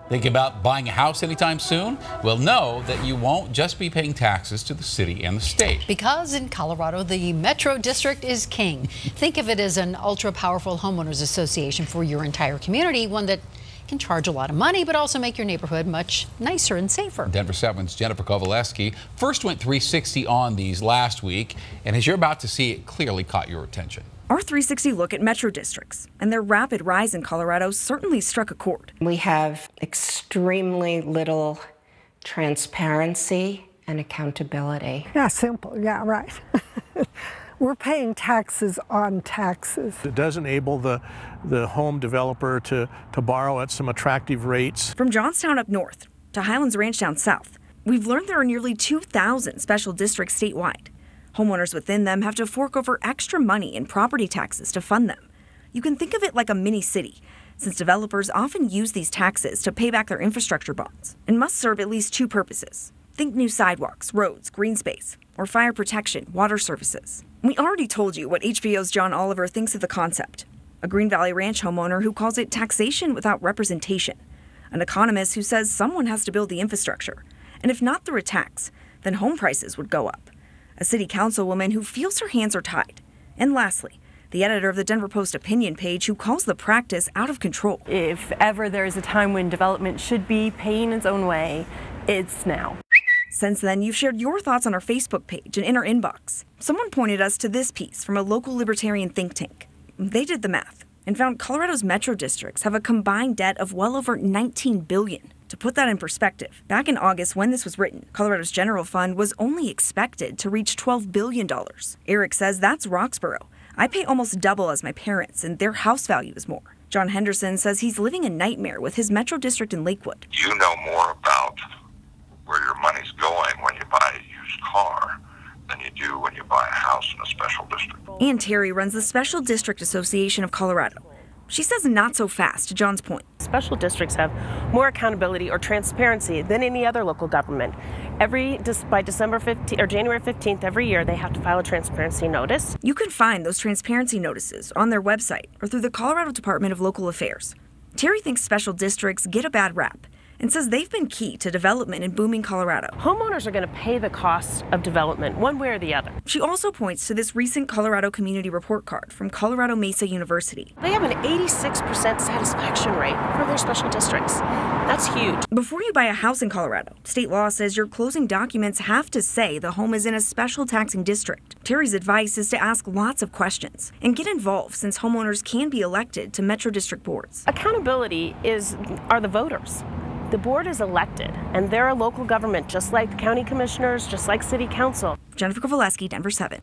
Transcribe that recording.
Thinking about buying a house anytime soon? Well, know that you won't just be paying taxes to the city and the state. Because in Colorado, the Metro District is king. Think of it as an ultra-powerful homeowners association for your entire community, one that can charge a lot of money, but also make your neighborhood much nicer and safer. Denver 7's Jennifer Kovaleski first went 360 on these last week, and as you're about to see, it clearly caught your attention. Our 360 look at metro districts and their rapid rise in Colorado certainly struck a chord. We have extremely little transparency and accountability. Yeah, simple. Yeah, right. We're paying taxes on taxes. It does enable the home developer to borrow at some attractive rates. From Johnstown up north to Highlands Ranch down south, we've learned there are nearly 2,000 special districts statewide. Homeowners within them have to fork over extra money in property taxes to fund them. You can think of it like a mini city, since developers often use these taxes to pay back their infrastructure bonds and must serve at least two purposes. Think new sidewalks, roads, green space, or fire protection, water services. We already told you what HBO's John Oliver thinks of the concept. A Green Valley Ranch homeowner who calls it taxation without representation. An economist who says someone has to build the infrastructure. And if not through a tax, then home prices would go up. A city councilwoman who feels her hands are tied. And lastly, the editor of the Denver Post opinion page who calls the practice out of control. If ever there is a time when development should be paying its own way, it's now. Since then, you've shared your thoughts on our Facebook page and in our inbox. Someone pointed us to this piece from a local libertarian think tank. They did the math and found Colorado's metro districts have a combined debt of well over $19 billion. To put that in perspective, back in August when this was written, Colorado's general fund was only expected to reach $12 billion. Eric says that's Roxborough. I pay almost double as my parents, and their house value is more. John Henderson says he's living a nightmare with his metro district in Lakewood. You know more about where your money's going when you buy a used car than you do when you buy a house in a special district. And Terry runs the Special District Association of Colorado. She says not so fast, to John's point. Special districts have more accountability or transparency than any other local government. By December 15th or January 15th every year, they have to file a transparency notice. You can find those transparency notices on their website or through the Colorado Department of Local Affairs. Terry thinks special districts get a bad rap and says they've been key to development in booming Colorado. Homeowners are going to pay the cost of development one way or the other. She also points to this recent Colorado Community Report card from Colorado Mesa University. They have an 86% satisfaction rate for their special districts. That's huge. Before you buy a house in Colorado, state law says your closing documents have to say the home is in a special taxing district. Terry's advice is to ask lots of questions and get involved since homeowners can be elected to metro district boards. Accountability are the voters. The board is elected, and they're a local government, just like county commissioners, just like city council. Jennifer Kovaleski, Denver 7.